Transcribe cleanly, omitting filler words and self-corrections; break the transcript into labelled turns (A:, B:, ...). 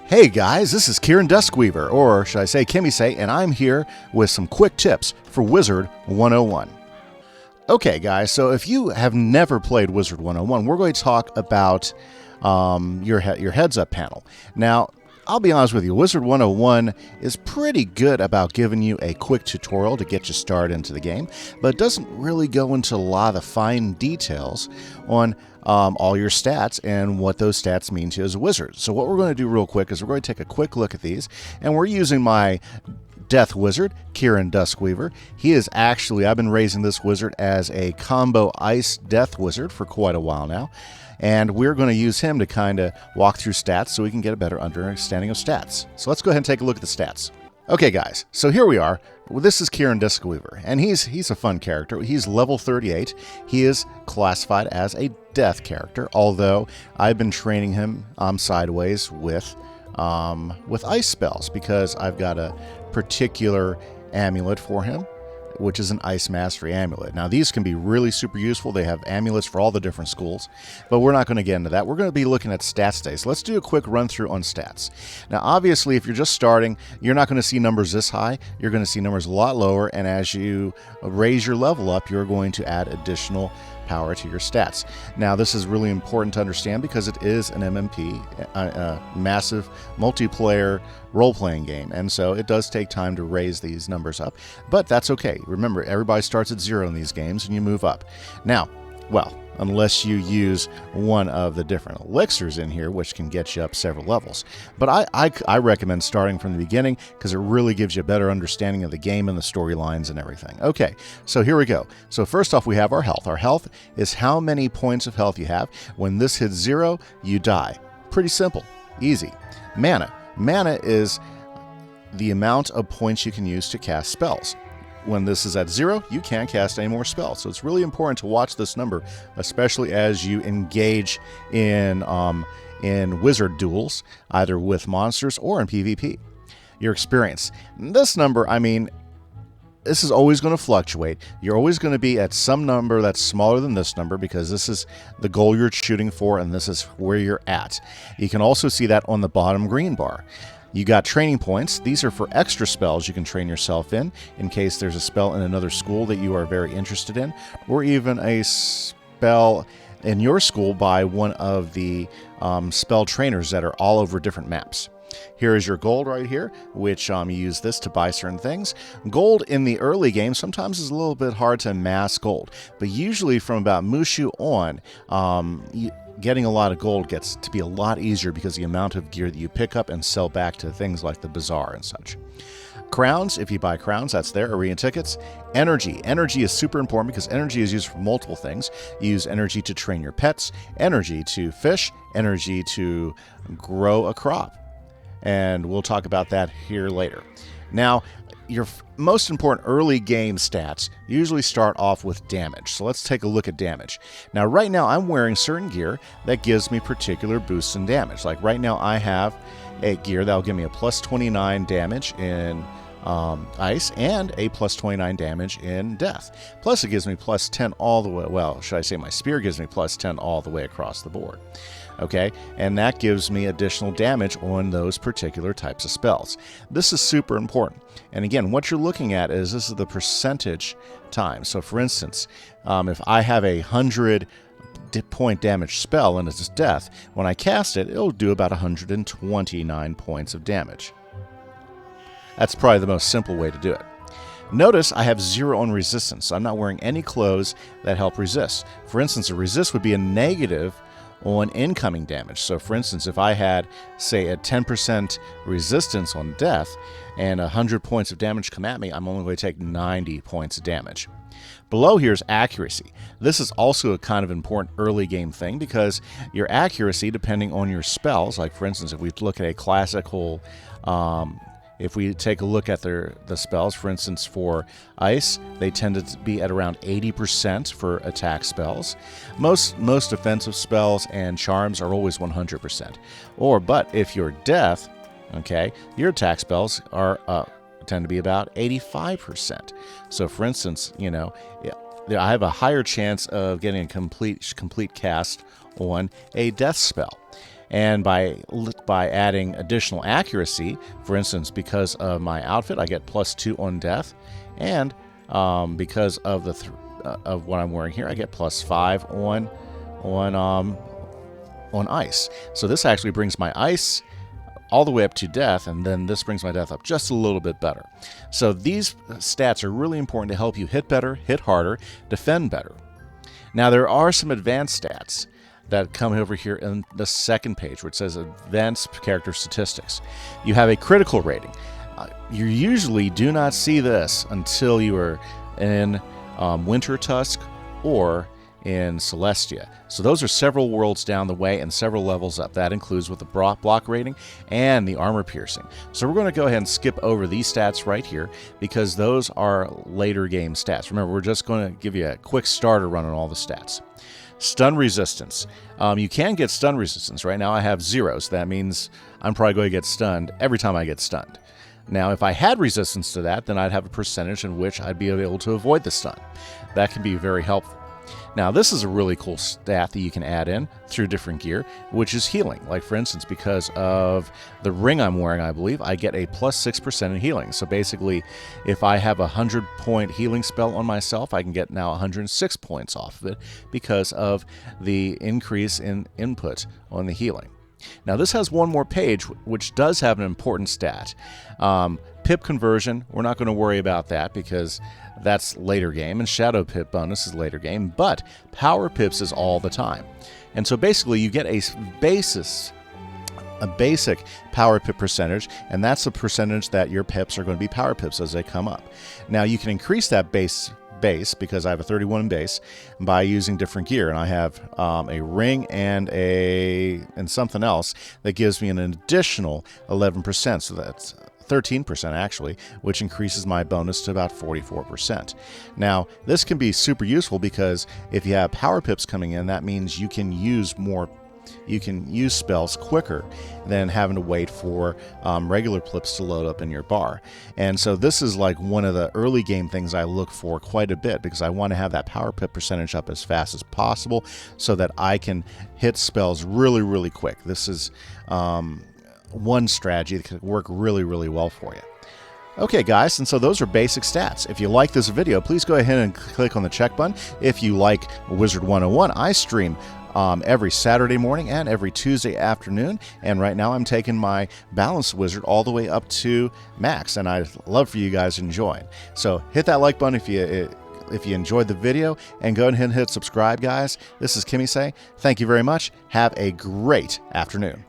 A: Hey guys, this is Kieran Duskweaver, or should I say Kimise, and I'm here with some quick tips for Wizard 101. Okay guys, so if you have never played Wizard 101, we're going to talk about your heads up panel. Now, I'll be honest with you, Wizard 101 is pretty good about giving you a quick tutorial to get you started into the game, but it doesn't really go into a lot of the fine details on all your stats and what those stats mean to you as a wizard. So what we're going to do real quick is we're going to take a quick look at these, and we're using my Death Wizard, Kieran Duskweaver. He is actually, I've been raising this wizard as a combo Ice Death Wizard for quite a while now. And we're going to use him to kind of walk through stats so we can get a better understanding of stats. So let's go ahead and take a look at the stats. Okay guys, so here we are. Well, this is Kieran Duskweaver, and he's a fun character. He's level 38. He is classified as a death character, although I've been training him sideways with ice spells because I've got a particular amulet for him, which is an Ice Mastery amulet. Now, these can be really super useful. They have amulets for all the different schools, but we're not going to get into that. We're going to be looking at stats today. So let's do a quick run through on stats. Now, obviously, if you're just starting, you're not going to see numbers this high. You're going to see numbers a lot lower, and as you raise your level up, you're going to add additional power to your stats. Now, this is really important to understand because it is an MMP, a massive multiplayer role-playing game, and so it does take time to raise these numbers up, but that's okay. Remember, everybody starts at 0 in these games and you move up. Now, well, unless you use one of the different elixirs in here, which can get you up several levels. But I recommend starting from the beginning because it really gives you a better understanding of the game and the storylines and everything. Okay, so here we go. So first off, we have our health. Our health is how many points of health you have. When this hits 0, you die. Pretty simple. Easy. Mana. Mana is the amount of points you can use to cast spells. When this is at 0, you can't cast any more spells. So it's really important to watch this number, especially as you engage in wizard duels, either with monsters or in PvP. Your experience. This number, I mean, this is always going to fluctuate. You're always going to be at some number that's smaller than this number because this is the goal you're shooting for and this is where you're at. You can also see that on the bottom green bar. You got training points. These are for extra spells you can train yourself in case there's a spell in another school that you are very interested in, or even a spell in your school by one of the spell trainers that are all over different maps. Here is your gold right here, which you use this to buy certain things. Gold in the early game sometimes is a little bit hard to amass gold, but usually from about Mushu on, getting a lot of gold gets to be a lot easier because the amount of gear that you pick up and sell back to things like the bazaar and such. Crowns, if you buy crowns, that's there. Arena tickets. Energy. Energy is super important because energy is used for multiple things. You use energy to train your pets, energy to fish, energy to grow a crop. And we'll talk about that here later. Now, your most important early game stats usually start off with damage. So let's take a look at damage. Now, right now, I'm wearing certain gear that gives me particular boosts in damage. Like right now, I have a gear that will give me a plus 29 damage in ice and a plus 29 damage in death. Plus, it gives me plus 10 all the way. Well, should I say my spear gives me plus 10 all the way across the board. Okay, and that gives me additional damage on those particular types of spells. This is super important. And again, what you're looking at is this is the percentage time. So for instance, if I have a 100 point damage spell and it's death, when I cast it, it'll do about 129 points of damage. That's probably the most simple way to do it. Notice I have 0 on resistance. So I'm not wearing any clothes that help resist. For instance, a resist would be a negative on incoming damage. So for instance, if I had, say, a 10% resistance on death and 100 points of damage come at me, I'm only going to take 90 points of damage. Below here is accuracy. This is also a kind of important early game thing because your accuracy, depending on your spells, like for instance, if we look at a classical if we take a look at the spells, for instance, for ice, they tend to be at around 80% for attack spells. Most defensive spells and charms are always 100%. But if you're death, okay, your attack spells are tend to be about 85%. So, for instance, you know, I have a higher chance of getting a complete cast on a death spell. And by adding additional accuracy, for instance, because of my outfit, I get +2 on death, and because of the of what I'm wearing here, I get +5 on ice. So this actually brings my ice all the way up to death, and then this brings my death up just a little bit better. So these stats are really important to help you hit better, hit harder, defend better. Now there are some advanced stats that come over here in the second page, which says Advanced Character Statistics. You have a critical rating. You usually do not see this until you are in Winter Tusk or in Celestia. So those are several worlds down the way and several levels up. That includes with the block rating and the armor piercing. So we're going to go ahead and skip over these stats right here because those are later game stats. Remember, we're just going to give you a quick starter run on all the stats. Stun resistance. You can get stun resistance. Right now I have 0, so that means I'm probably going to get stunned every time I get stunned. Now, if I had resistance to that, then I'd have a percentage in which I'd be able to avoid the stun. That can be very helpful. Now, this is a really cool stat that you can add in through different gear, which is healing. Like, for instance, because of the ring I'm wearing, I believe, I get a +6% in healing. So basically, if I have a 100-point healing spell on myself, I can get now 106 points off of it because of the increase in input on the healing. Now, this has one more page, which does have an important stat. Pip conversion, we're not going to worry about that because that's later game, and Shadow Pip bonus is later game, but Power Pips is all the time. And so basically you get a basic Power Pip percentage, and that's the percentage that your pips are going to be Power Pips as they come up. Now you can increase that base because I have a 31 in base by using different gear, and I have a ring and something else that gives me an additional 11%, so that's 13% actually, which increases my bonus to about 44%. Now, this can be super useful because if you have Power Pips coming in, that means you can use spells quicker than having to wait for regular pips to load up in your bar. And so this is like one of the early game things I look for quite a bit because I want to have that Power Pip percentage up as fast as possible so that I can hit spells really, really quick. This is one strategy that could work really, really well for you. Okay, guys, and so those are basic stats. If you like this video, please go ahead and click on the check button. If you like Wizard101, I stream every Saturday morning and every Tuesday afternoon, and right now I'm taking my Balanced Wizard all the way up to max, and I'd love for you guys to join. So hit that like button if you enjoyed the video, and go ahead and hit subscribe, guys. This is Kimise. Thank you very much. Have a great afternoon.